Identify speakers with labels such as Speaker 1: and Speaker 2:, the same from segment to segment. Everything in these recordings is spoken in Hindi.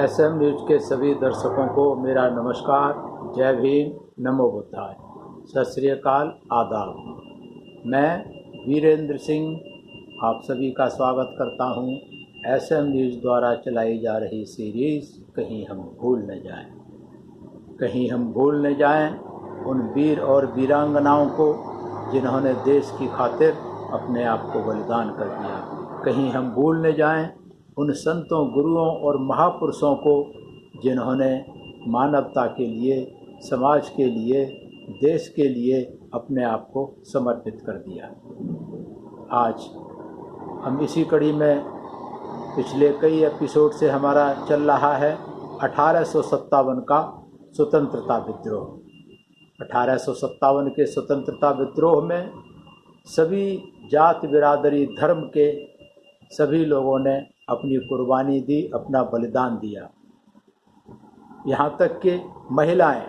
Speaker 1: एसएम न्यूज़ के सभी दर्शकों को मेरा नमस्कार। जय भीम, नमो बुद्धाय, सत श्री अकाल, आदाब। मैं वीरेंद्र सिंह आप सभी का स्वागत करता हूं एसएम न्यूज़ द्वारा चलाई जा रही सीरीज़ कहीं हम भूल न जाएं। कहीं हम भूल न जाएं उन वीर और वीरांगनाओं को जिन्होंने देश की खातिर अपने आप को बलिदान कर दिया। कहीं हम भूल न जाएं उन संतों, गुरुओं और महापुरुषों को जिन्होंने मानवता के लिए, समाज के लिए, देश के लिए अपने आप को समर्पित कर दिया। आज हम इसी कड़ी में पिछले कई एपिसोड से हमारा चल रहा है 1857 का स्वतंत्रता विद्रोह। 1857 के स्वतंत्रता विद्रोह में सभी जात, बिरादरी, धर्म के सभी लोगों ने अपनी कुर्बानी दी, अपना बलिदान दिया। यहाँ तक कि महिलाएं,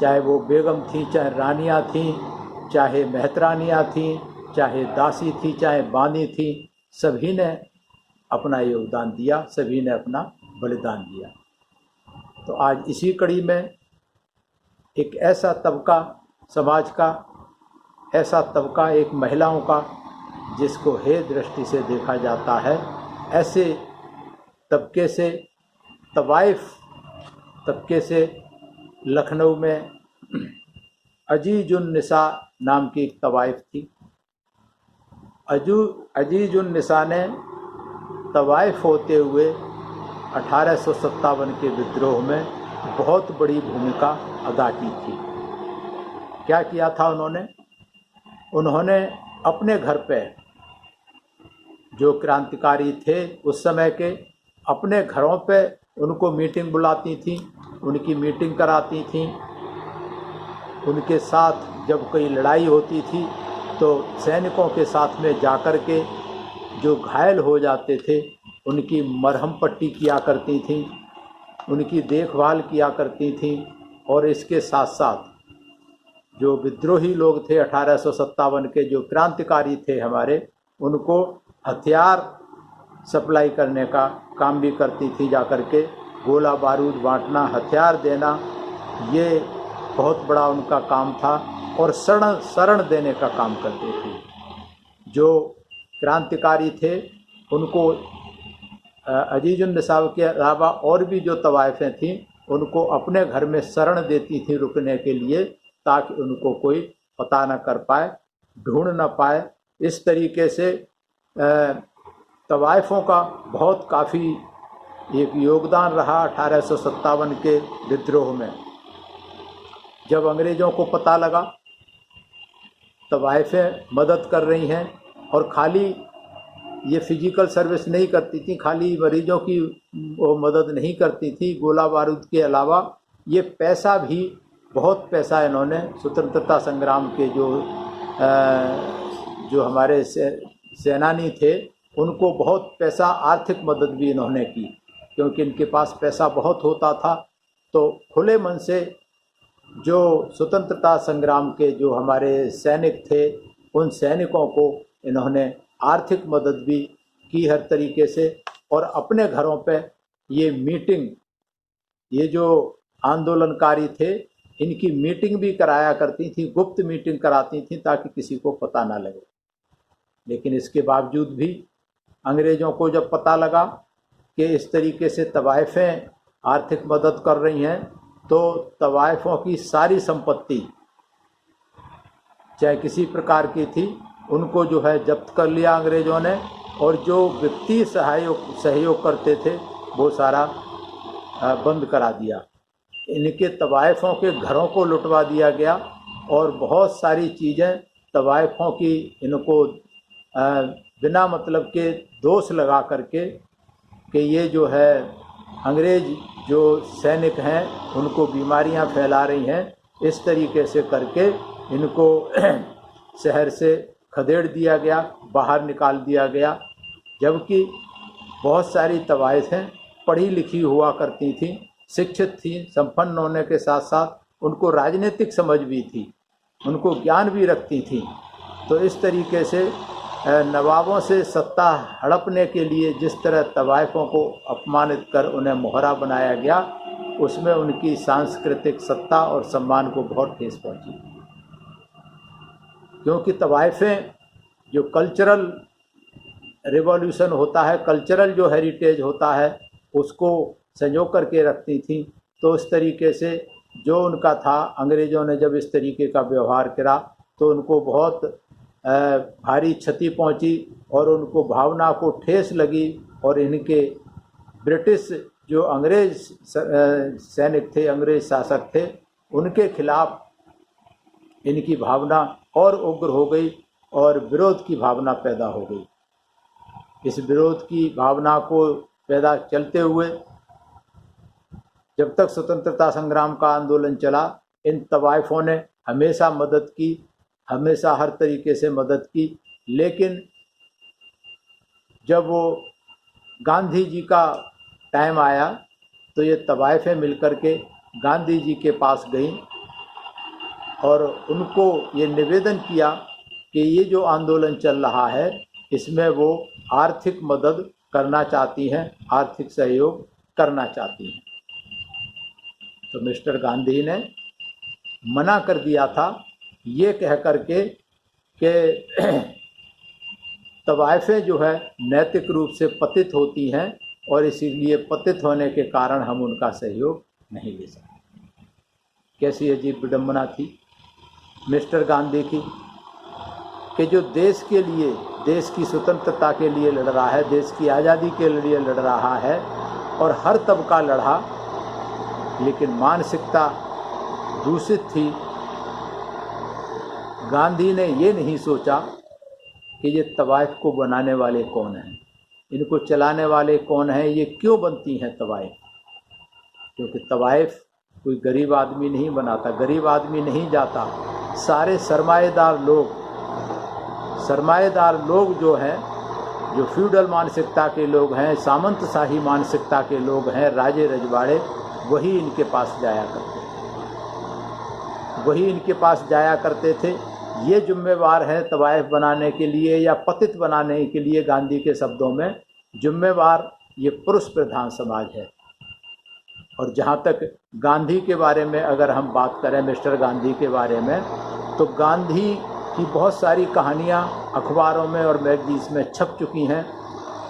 Speaker 1: चाहे वो बेगम थी, चाहे रानियाँ थीं, चाहे मेहतरानियाँ थीं, चाहे दासी थी, चाहे बानी थी, सभी ने अपना योगदान दिया, सभी ने अपना बलिदान दिया। तो आज इसी कड़ी में एक ऐसा तबका समाज का, ऐसा तबका एक महिलाओं का जिसको हे दृष्टि से देखा जाता है, ऐसे तबके से, तवाइफ तबके से लखनऊ में अजीजुन निसा नाम की एक तवाइफ थी। अजीजुन निसा ने तवाइफ होते हुए 1857 के विद्रोह में बहुत बड़ी भूमिका अदा की थी। क्या किया था उन्होंने अपने घर पे जो क्रांतिकारी थे उस समय के, अपने घरों पे उनको मीटिंग बुलाती थी, उनकी मीटिंग कराती थी। उनके साथ जब कोई लड़ाई होती थी तो सैनिकों के साथ में जाकर के जो घायल हो जाते थे उनकी मरहम पट्टी किया करती थी, उनकी देखभाल किया करती थी। और इसके साथ साथ जो विद्रोही लोग थे 1857 के, जो क्रांतिकारी थे हमारे, उनको हथियार सप्लाई करने का काम भी करती थी। जाकर के गोला बारूद बांटना, हथियार देना, ये बहुत बड़ा उनका काम था। और शरण देने का काम करते थे। जो क्रांतिकारी थे उनको अजीजुन निसा के अलावा और भी जो तवाइफें थीं उनको अपने घर में शरण देती थी रुकने के लिए, ताकि उनको कोई पता न कर पाए, ढूंढ न पाए। इस तरीके से तवाइफों का बहुत काफ़ी एक योगदान रहा 1857 के विद्रोह में। जब अंग्रेज़ों को पता लगा तवाइफें मदद कर रही हैं, और खाली ये फिजिकल सर्विस नहीं करती थी, खाली मरीजों की वो मदद नहीं करती थी, गोला बारूद के अलावा ये पैसा भी, बहुत पैसा इन्होंने स्वतंत्रता संग्राम के जो हमारे सेनानी थे उनको बहुत पैसा, आर्थिक मदद भी इन्होंने की। क्योंकि इनके पास पैसा बहुत होता था, तो खुले मन से जो स्वतंत्रता संग्राम के जो हमारे सैनिक थे उन सैनिकों को इन्होंने आर्थिक मदद भी की हर तरीके से। और अपने घरों पे ये मीटिंग, ये जो आंदोलनकारी थे इनकी मीटिंग भी कराया करती थी, गुप्त मीटिंग कराती थी ताकि किसी को पता ना लगे। लेकिन इसके बावजूद भी अंग्रेज़ों को जब पता लगा कि इस तरीके से तवाइफें आर्थिक मदद कर रही हैं, तो तवाइफों की सारी संपत्ति, चाहे किसी प्रकार की थी, उनको जो है जब्त कर लिया अंग्रेज़ों ने। और जो वित्तीय सहयोग करते थे वो सारा बंद करा दिया। इनके तवाइफों के घरों को लुटवा दिया गया, और बहुत सारी चीज़ें तवाइफों की इनको बिना मतलब के दोष लगा करके कि ये जो है अंग्रेज जो सैनिक हैं उनको बीमारियां फैला रही हैं, इस तरीके से करके इनको शहर से खदेड़ दिया गया, बाहर निकाल दिया गया। जबकि बहुत सारी तवाइफें पढ़ी लिखी हुआ करती थीं, शिक्षित थीं, संपन्न होने के साथ साथ उनको राजनीतिक समझ भी थी, उनको ज्ञान भी रखती थीं। तो इस तरीके से नवाबों से सत्ता हड़पने के लिए जिस तरह तवाइफों को अपमानित कर उन्हें मोहरा बनाया गया, उसमें उनकी सांस्कृतिक सत्ता और सम्मान को बहुत ठेस पहुंची। क्योंकि तवाइफें जो कल्चरल रिवॉल्यूशन होता है, कल्चरल जो हेरिटेज होता है, उसको संजो करके रखती थी। तो इस तरीके से जो उनका था, अंग्रेज़ों ने जब इस तरीके का व्यवहार करा तो उनको बहुत भारी क्षति पहुंची और उनको भावना को ठेस लगी। और इनके ब्रिटिश जो अंग्रेज सैनिक थे, अंग्रेज शासक थे, उनके खिलाफ इनकी भावना और उग्र हो गई और विरोध की भावना पैदा हो गई। इस विरोध की भावना को पैदा चलते हुए जब तक स्वतंत्रता संग्राम का आंदोलन चला, इन तवाइफों ने हमेशा मदद की, हमेशा हर तरीके से मदद की। लेकिन जब वो गांधी जी का टाइम आया तो ये तवाइफें मिलकर के गांधी जी के पास गईं और उनको ये निवेदन किया कि ये जो आंदोलन चल रहा है इसमें वो आर्थिक मदद करना चाहती हैं, आर्थिक सहयोग करना चाहती हैं। तो मिस्टर गांधी ने मना कर दिया था, ये कह करके कि तवाइफें जो है नैतिक रूप से पतित होती हैं और इसीलिए पतित होने के कारण हम उनका सहयोग नहीं ले सकते। कैसी अजीब विडंबना थी मिस्टर गांधी की कि जो देश के लिए, देश की स्वतंत्रता के लिए लड़ रहा है, देश की आज़ादी के लिए लड़ रहा है और हर तबका लड़ा, लेकिन मानसिकता दूषित थी। गांधी ने ये नहीं सोचा कि ये तवाइफ को बनाने वाले कौन हैं, इनको चलाने वाले कौन हैं, ये क्यों बनती हैं तवाइफ। क्योंकि तवाइफ कोई गरीब आदमी नहीं बनाता, गरीब आदमी नहीं जाता, सारे सरमाएदार लोग जो हैं, जो फ्यूडल मानसिकता के लोग हैं, सामंतशाही मानसिकता के लोग हैं, राजे रजवाड़े, वही इनके पास जाया करते थे। ये जिम्मेवार है तवाइफ बनाने के लिए या पतित बनाने के लिए, गांधी के शब्दों में जिम्मेवार ये पुरुष प्रधान समाज है। और जहाँ तक गांधी के बारे में अगर हम बात करें, मिस्टर गांधी के बारे में, तो गांधी की बहुत सारी कहानियाँ अखबारों में और मैगजीन्स में छप चुकी हैं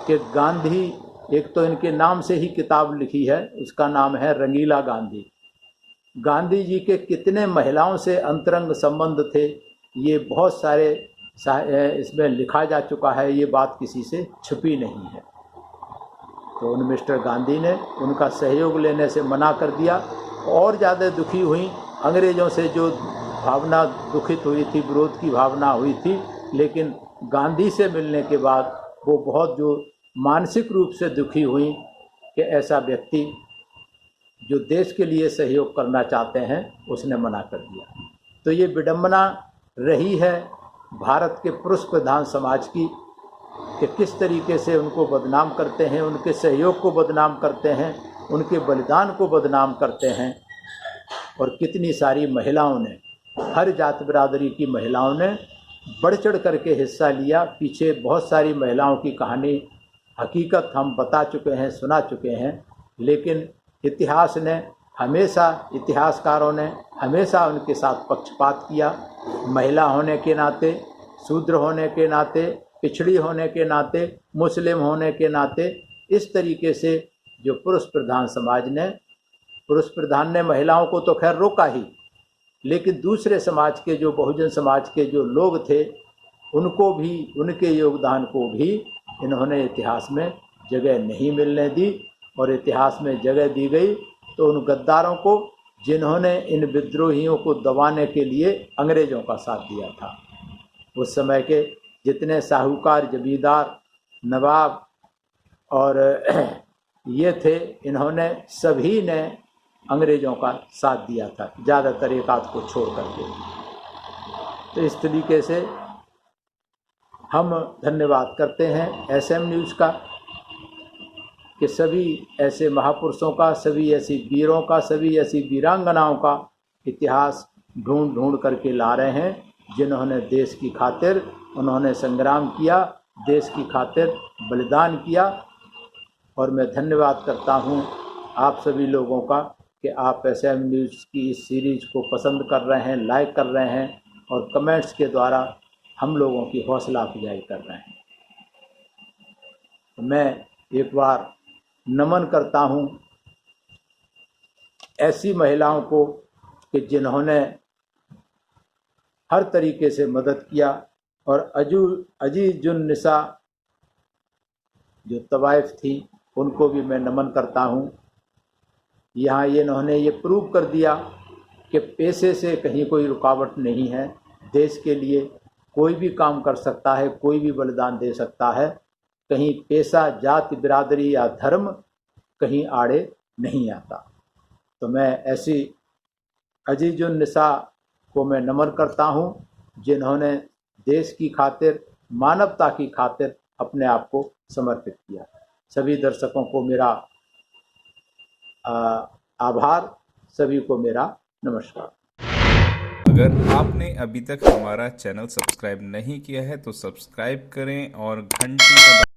Speaker 1: कि गांधी, एक तो इनके नाम से ही किताब लिखी है, उसका नाम है रंगीला गांधी। गांधी जी के कितने महिलाओं से अंतरंग संबंध थे, ये बहुत सारे इसमें लिखा जा चुका है, ये बात किसी से छुपी नहीं है। तो उन मिस्टर गांधी ने उनका सहयोग लेने से मना कर दिया। और ज़्यादा दुखी हुई, अंग्रेज़ों से जो भावना दुखित हुई थी, विरोध की भावना हुई थी, लेकिन गांधी से मिलने के बाद वो बहुत जो मानसिक रूप से दुखी हुई कि ऐसा व्यक्ति जो देश के लिए सहयोग करना चाहते हैं, उसने मना कर दिया। तो ये विडंबना रही है भारत के पुरुष प्रधान समाज की कि किस तरीके से उनको बदनाम करते हैं, उनके सहयोग को बदनाम करते हैं, उनके बलिदान को बदनाम करते हैं। और कितनी सारी महिलाओं ने, हर जात बिरादरी की महिलाओं ने बढ़ चढ़ करके हिस्सा लिया। पीछे बहुत सारी महिलाओं की कहानी, हकीकत हम बता चुके हैं, सुना चुके हैं, लेकिन इतिहास ने हमेशा, इतिहासकारों ने हमेशा उनके साथ पक्षपात किया। महिला होने के नाते, शूद्र होने के नाते, पिछड़ी होने के नाते, मुस्लिम होने के नाते, इस तरीके से जो पुरुष प्रधान ने महिलाओं को तो खैर रोका ही, लेकिन दूसरे समाज के, जो बहुजन समाज के जो लोग थे, उनको भी, उनके योगदान को भी इन्होंने इतिहास में जगह नहीं मिलने दी। और इतिहास में जगह दी गई तो उन गद्दारों को, जिन्होंने इन विद्रोहियों को दबाने के लिए अंग्रेज़ों का साथ दिया था। उस समय के जितने साहूकार, जमींदार, नवाब और ये थे, इन्होंने सभी ने अंग्रेज़ों का साथ दिया था, ज़्यादातर एक आध को छोड़ करके। तो इस तरीके से हम धन्यवाद करते हैं SM न्यूज़ का कि सभी ऐसे महापुरुषों का, सभी ऐसी वीरों का, सभी ऐसी वीरांगनाओं का इतिहास ढूंढ करके ला रहे हैं, जिन्होंने देश की खातिर उन्होंने संग्राम किया, देश की खातिर बलिदान किया। और मैं धन्यवाद करता हूं आप सभी लोगों का कि आप एसएम न्यूज़ की इस सीरीज़ को पसंद कर रहे हैं, लाइक कर रहे हैं और कमेंट्स के द्वारा हम लोगों की हौसला अफजाई कर रहे हैं। तो मैं एक बार नमन करता हूं ऐसी महिलाओं को कि जिन्होंने हर तरीके से मदद किया। और अजीजुन्निसा जो तवाइफ थी उनको भी मैं नमन करता हूँ। यहाँ इन्होंने ये प्रूव कर दिया कि पैसे से कहीं कोई रुकावट नहीं है। देश के लिए कोई भी काम कर सकता है, कोई भी बलिदान दे सकता है। कहीं पैसा, जाति, बिरादरी या धर्म कहीं आड़े नहीं आता। तो मैं ऐसी अजीजुन्निसा को मैं नमन करता हूँ जिन्होंने देश की खातिर, मानवता की खातिर अपने आप को समर्पित किया। सभी दर्शकों को मेरा आभार, सभी को मेरा नमस्कार।
Speaker 2: अगर आपने अभी तक हमारा चैनल सब्सक्राइब नहीं किया है तो सब्सक्राइब करें और घंटी का